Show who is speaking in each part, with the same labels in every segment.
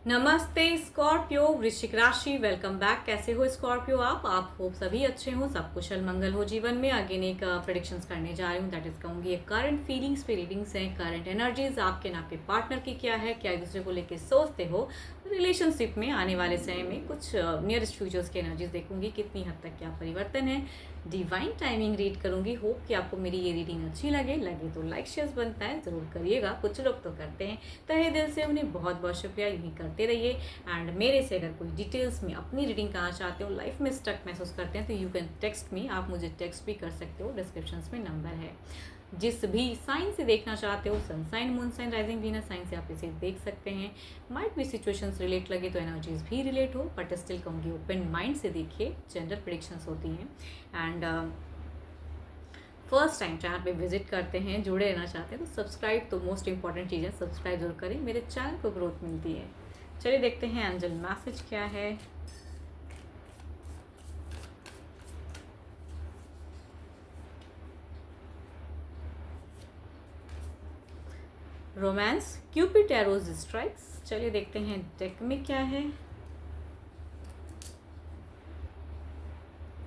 Speaker 1: नमस्ते स्कॉर्पियो वृश्चिक राशि। Welcome back. कैसे हो स्कॉर्पियो? आप होप सभी अच्छे हो, सब कुशल मंगल हो जीवन में। अगेन एक प्रेडिक्शंस करने जा रही हूँ, दैट इज कहूँगी एक करंट फीलिंग्स पे रीडिंग्स हैं, करंट एनर्जीज आपके ना आपके पार्टनर की क्या है, क्या एक दूसरे को लेके सोचते हो, रिलेशनशिप में आने वाले समय में कुछ नियरेस्ट फ्यूचर्स की एनर्जीज देखूंगी, कितनी हद तक क्या परिवर्तन है। डिवाइन टाइमिंग रीड करूंगी। होप कि आपको मेरी ये रीडिंग अच्छी लगे तो लाइक शेयर बनता है ज़रूर करिएगा, कुछ लोग तो करते हैं। तहे दिल से उन्हें बहुत बहुत शुक्रिया, यूँ ही करते रहिए। एंड मेरे से अगर कोई डिटेल्स में अपनी रीडिंग कराना चाहते हो, लाइफ में स्टक महसूस करते हैं, तो यू कैन टेक्स्ट मी। आप मुझे टेक्स्ट भी कर सकते हो, डिस्क्रिप्शन में नंबर है। जिस भी साइन से देखना चाहते हो, sun sign, moon sign, rising Venus sign से आप इसे देख सकते हैं। माइट भी सिचुएशंस रिलेट लगे तो एनर्जीज भी रिलेट हो, बट स्टिल कहूँगी ओपन माइंड से देखिए, जनरल प्रिडिक्शंस होती हैं। एंड फर्स्ट टाइम चैनल पे विजिट करते हैं, जुड़े रहना चाहते हैं तो सब्सक्राइब, तो मोस्ट इंपॉर्टेंट चीज़ है, सब्सक्राइब जरूर करें, मेरे चैनल को ग्रोथ मिलती है। चलिए देखते हैं एंजल मैसेज क्या है। Romance Cupid arrows strikes. चलिए देखते हैं डेक में क्या है।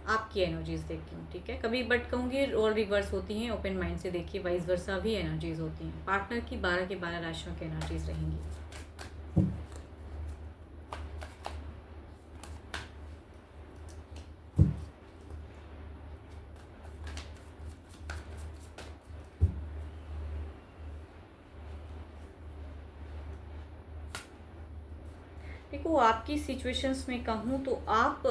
Speaker 1: आपकी एनर्जीज देखती हूँ, ठीक है। कभी बट कहूँगी और रिवर्स होती हैं, ओपन माइंड से देखिए, वाइस वर्सा भी एनर्जीज होती हैं। पार्टनर की 12 के 12 राशियों की एनर्जीज रहेंगी। देखो, आपकी सिचुएशंस में कहूँ तो आप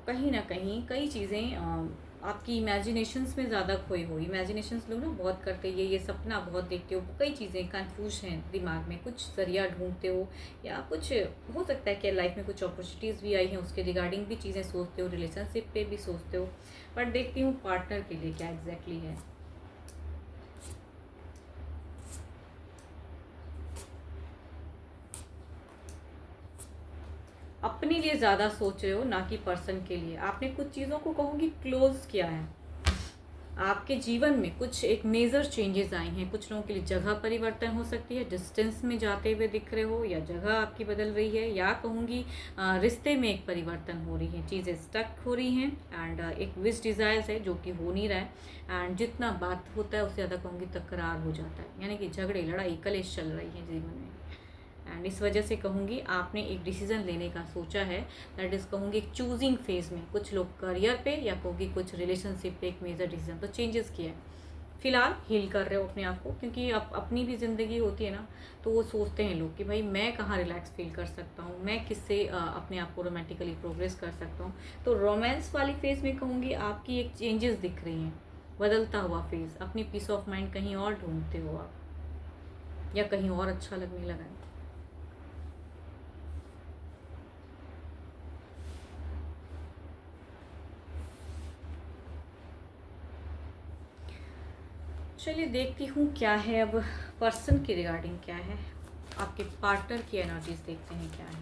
Speaker 1: कहीं ना कहीं कई चीज़ें आपकी इमेजिनेशंस में ज़्यादा खोए हो। इमेजिनेशंस लोग ना बहुत करते हैं, ये सपना बहुत देखते हो, कई चीज़ें कंफ्यूज हैं दिमाग में, कुछ जरिया ढूंढते हो, या कुछ हो सकता है कि लाइफ में कुछ अपॉर्चुनिटीज़ भी आई हैं, उसके रिगार्डिंग भी चीज़ें सोचते हो, रिलेशनशिप पे भी सोचते हो। बट देखती हूँ पार्टनर के लिए क्या एग्जैक्टली है। अपने लिए ज़्यादा सोच रहे हो, ना कि पर्सन के लिए। आपने कुछ चीज़ों को कहूँगी क्लोज किया है। आपके जीवन में कुछ एक मेजर चेंजेस आए हैं। कुछ लोगों के लिए जगह परिवर्तन हो सकती है, डिस्टेंस में जाते हुए दिख रहे हो, या जगह आपकी बदल रही है, या कहूँगी रिश्ते में एक परिवर्तन हो रही है, चीज़ें स्टक हो रही हैं। एंड एक विश डिज़ायर्स है जो कि हो नहीं रहा है। एंड जितना बात होता है उससे ज़्यादा कहूँगी तकरार हो जाता है, यानी कि झगड़े, लड़ाई, कलेश चल रही है जीवन में। एंड इस वजह से कहूँगी आपने एक डिसीज़न लेने का सोचा है, दैट इज़ कहूँगी एक चूजिंग फेज में। कुछ लोग करियर पे, या कहूँगी कुछ रिलेशनशिप पे एक मेजर डिसीजन तो चेंजेस किया है। फिलहाल हील कर रहे हो अपने आप को, क्योंकि अपनी भी ज़िंदगी होती है ना, तो वो सोचते हैं लोग कि भाई मैं कहाँ रिलैक्स फील कर सकता हूँ, मैं किससे अपने आप को रोमांटिकली प्रोग्रेस कर सकता हूँ। तो रोमांस वाली फेज़ में कहूँगी आपकी एक चेंजेस दिख रही हैं, बदलता हुआ फेज़। अपनी पीस ऑफ माइंड कहीं और ढूंढते हो आप, या कहीं और अच्छा लगने लगा है। चलिए देखती हूँ क्या है अब, पर्सन की रिगार्डिंग क्या है, आपके पार्टनर की एनर्जीज देखते हैं क्या है।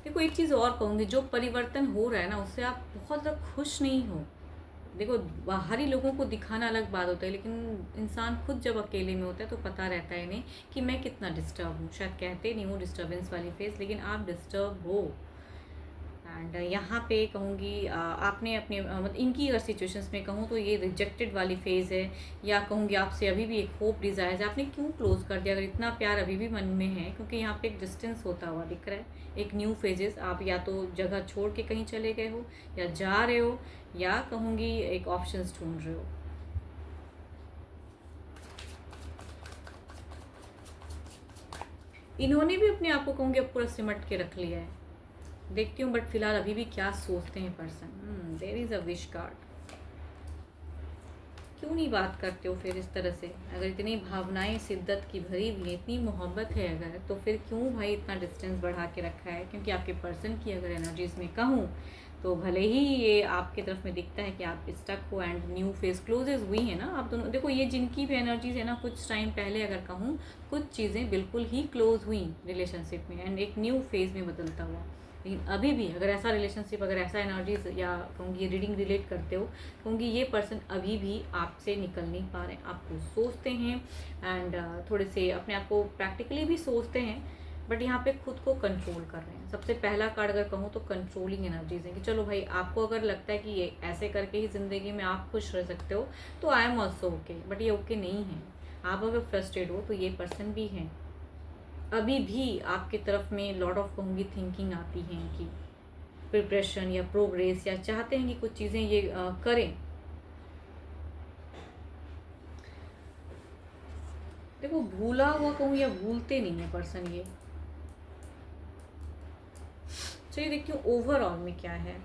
Speaker 1: देखो, एक चीज़ और कहूँगी, जो परिवर्तन हो रहा है ना, उससे आप बहुत ज़्यादा खुश नहीं हो। देखो, बाहरी लोगों को दिखाना अलग बात होता है, लेकिन इंसान खुद जब अकेले में होता है तो पता रहता है इन्हें कि मैं कितना डिस्टर्ब हूँ। शायद कहते नहीं हूँ डिस्टर्बेंस वाली फेज, लेकिन आप डिस्टर्ब हो। एंड यहाँ पे कहूँगी आपने अपने मतलब इनकी अगर सिचुएशंस में कहूँ तो ये रिजेक्टेड वाली फेज़ है, या कहूँगी आपसे अभी भी एक होप डिज़ायर है। आपने क्यों क्लोज कर दिया? अगर इतना प्यार अभी भी मन में है, क्योंकि यहाँ पे एक डिस्टेंस होता हुआ दिख रहा है, एक न्यू फेजेस। आप या तो जगह छोड़ के कहीं चले गए हो, या जा रहे हो, या कहूँगी एक ऑप्शंस ढूंढ रहे हो। इन्होंने भी अपने आप को कहूँगी अब पूरा सिमट के रख लिया है। देखती हूँ बट फिलहाल अभी भी क्या सोचते हैं person. There is a wish card. क्यों नहीं बात करते हो फिर इस तरह से? अगर इतनी भावनाएं शिद्दत की भरी हुई है, इतनी मोहब्बत है अगर, तो फिर क्यों भाई इतना डिस्टेंस बढ़ा के रखा है? क्योंकि आपके पर्सन की अगर एनर्जीज में कहूँ तो भले ही ये आपकी तरफ में दिखता है कि आप स्टक हो, एंड न्यू फेज क्लोजेज हुई है ना आप दोनों। देखो, ये जिनकी भी एनर्जीज है ना, कुछ टाइम पहले अगर कहूँ कुछ चीज़ें बिल्कुल ही क्लोज हुई रिलेशनशिप में, एंड एक न्यू फेज में बदलता हुआ। लेकिन अभी भी अगर ऐसा रिलेशनशिप, अगर ऐसा एनर्जीज या कहूँगी रीडिंग रिलेट करते हो, कहूँगी ये पर्सन अभी भी आपसे निकल नहीं पा रहे हैं, आपको सोचते हैं एंड थोड़े से अपने आप को प्रैक्टिकली भी सोचते हैं, बट यहाँ पे खुद को कंट्रोल कर रहे हैं। सबसे पहला कार्ड अगर कहूँ तो कंट्रोलिंग एनर्जीज है कि चलो भाई, आपको अगर लगता है कि ये ऐसे करके ही ज़िंदगी में आप खुश रह सकते हो तो I am also okay, but ये ओके नहीं है। आप अगर फ्रस्ट्रेट हो तो ये पर्सन भी हैं, अभी भी आपकी तरफ में लॉट ऑफ कहूँगी थिंकिंग आती है कि प्रिपरेशन या प्रोग्रेस, या चाहते हैं कि कुछ चीज़ें ये करें। देखो भूला हुआ कहूँ या भूलते नहीं है पर्सन ये। चलिए देखती हूँ ओवरऑल में क्या है।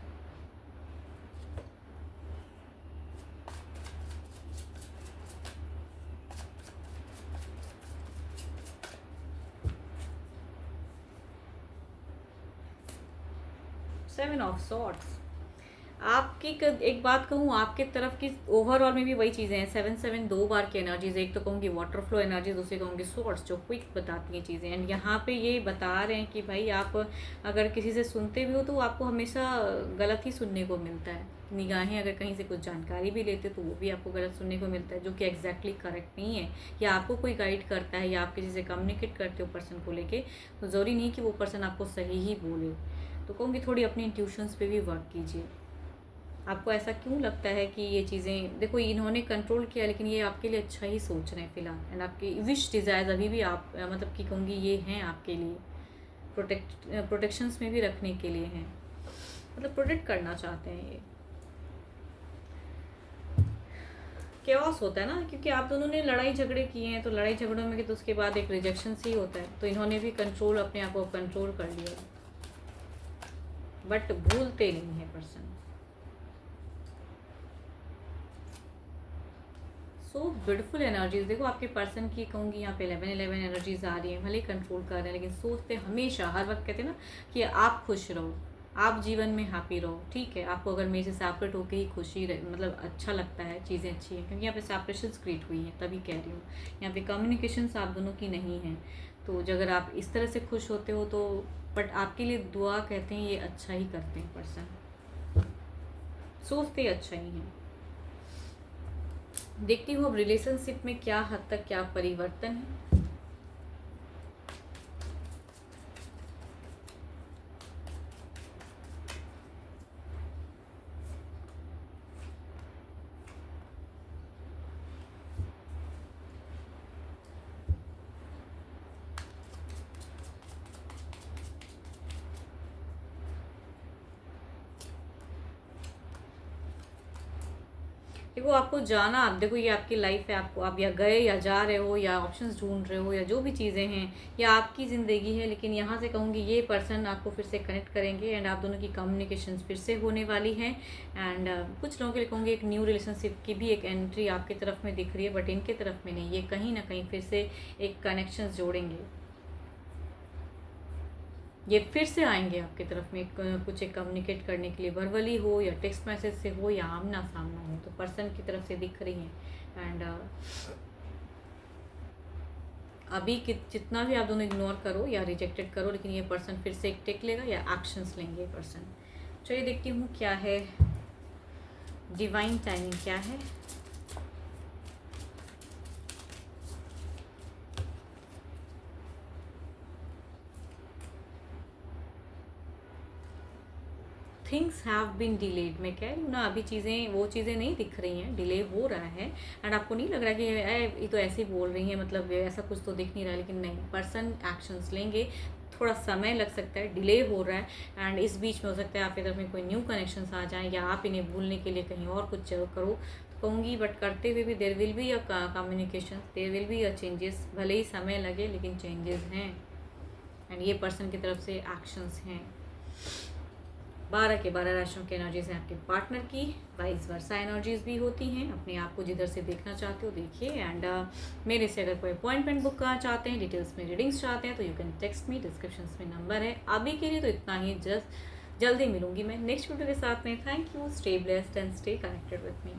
Speaker 1: Seven of swords. आपकी एक बात कहूँ, आपके तरफ की ओवरऑल में भी वही चीज़ें हैं। 7 दो बार की एनर्जीज, एक तो कहूँगी वाटर फ्लो एनर्जी, दूसरी कहूँगी सॉर्ड्स जो क्विक बताती हैं चीज़ें। एंड यहाँ पे ये बता रहे हैं कि भाई आप अगर किसी से सुनते भी हो तो आपको हमेशा गलत ही सुनने को मिलता है। निगाहें अगर कहीं से कुछ जानकारी भी लेते तो वो भी आपको गलत सुनने को मिलता है, जो कि एग्जैक्टली करेक्ट नहीं है। या आपको कोई गाइड करता है या आप किसी से कम्युनिकेट करते हो पर्सन को लेके, तो ज़रूरी नहीं कि वो पर्सन आपको सही ही बोले। तो कहूँगी थोड़ी अपने इंट्यूशंस पे भी वर्क कीजिए। आपको ऐसा क्यों लगता है कि ये चीज़ें, देखो इन्होंने कंट्रोल किया लेकिन ये आपके लिए अच्छा ही सोच रहे हैं फ़िलहाल। एंड आपकी विश डिज़ायर्स अभी भी आप मतलब कि कहूँगी ये हैं आपके लिए, प्रोटेक्शंस में भी रखने के लिए हैं, मतलब प्रोटेक्ट करना चाहते हैं ये। केओस होता है ना, क्योंकि आप दोनों ने लड़ाई झगड़े किए हैं, तो लड़ाई झगड़ों में तो उसके बाद एक रिजेक्शन ही होता है। तो इन्होंने भी कंट्रोल, अपने आप को कंट्रोल कर लिया, बट भूलते नहीं है पर्सन। So beautiful energies. देखो आपके पर्सन की कहूँगी यहाँ पे 11 एनर्जीज आ रही हैं, भले कंट्रोल कर रहे हैं लेकिन सोचते हमेशा हर वक्त कहते हैं ना कि आप खुश रहो, आप जीवन में हैप्पी रहो। ठीक है, आपको अगर मेरे से सेपरेट होकर ही खुशी मतलब अच्छा लगता है, चीज़ें अच्छी हैं, क्योंकि यहाँ पे सेपरेशन क्रिएट हुई है, तभी कह रही हूँ। यहाँ पे कम्युनिकेशन आप दोनों की नहीं है, तो अगर आप इस तरह से खुश होते हो तो, बट आपके लिए दुआ कहते हैं, ये अच्छा ही करते हैं पर्सन, सोचते अच्छा ही हैं। देखती हूँ अब रिलेशनशिप में क्या हद तक क्या परिवर्तन है। देखो आपको जाना, आप देखो ये आपकी लाइफ है, आपको आप या गए या जा रहे हो या ऑप्शंस ढूंढ रहे हो या जो भी चीज़ें हैं, या आपकी ज़िंदगी है, लेकिन यहाँ से कहूँगी ये पर्सन आपको फिर से कनेक्ट करेंगे एंड आप दोनों की कम्युनिकेशन फिर से होने वाली है। एंड कुछ लोगों के लिए कहूँगी एक न्यू रिलेशनशिप की भी एक एंट्री आपकी तरफ में दिख रही है, बट इनके तरफ में नहीं, ये कहीं ना कहीं फिर से एक कनेक्शन जोड़ेंगे, ये फिर से आएंगे आपकी तरफ में कुछ एक कम्युनिकेट करने के लिए, वर्बली हो या टेक्स्ट मैसेज से हो या आमना सामना हो, तो पर्सन की तरफ से दिख रही हैं। एंड अभी जितना भी आप दोनों इग्नोर करो या रिजेक्टेड करो, लेकिन ये पर्सन फिर से एक टेक लेगा या एक्शंस लेंगे पर्सन। चलिए देखती हूँ क्या है डिवाइन टाइमिंग, क्या है। थिंग्स हैव बीन डिलेड, मैं कह रही हूँ ना, अभी चीज़ें वो चीज़ें नहीं दिख रही हैं, डिले हो रहा है। एंड आपको नहीं लग रहा कि ये तो ऐसे ही बोल रही हैं, मतलब ऐसा कुछ तो दिख नहीं रहा, लेकिन नहीं, पर्सन एक्शंस लेंगे, थोड़ा समय लग सकता है, डिले हो रहा है। एंड इस बीच में हो सकता है आपकी तरफ में कोई न्यू कनेक्शंस आ जाएँ, या आप इन्हें भूलने के लिए कहीं और कुछ करो, तो कहूँगी बट करते हुए भी there will be a communication, there will be a changes, भले ही समय लगे लेकिन चेंजेस हैं। एंड ये पर्सन की तरफ से एक्शंस हैं। 12 के 12 राशियों की एनर्जीज हैं आपके पार्टनर की, वाइस वर्सा एनर्जीज भी होती हैं। अपने आप को जिधर से देखना चाहते हो देखिए। एंड मेरे से अगर कोई अपॉइंटमेंट बुक करना चाहते हैं, डिटेल्स में रीडिंग्स चाहते हैं, तो you can text me, description में नंबर है। अभी के लिए तो इतना ही, जल्दी मिलूंगी मैं नेक्स्ट वीडियो के साथ में। Thank you, stay blessed and stay connected with me.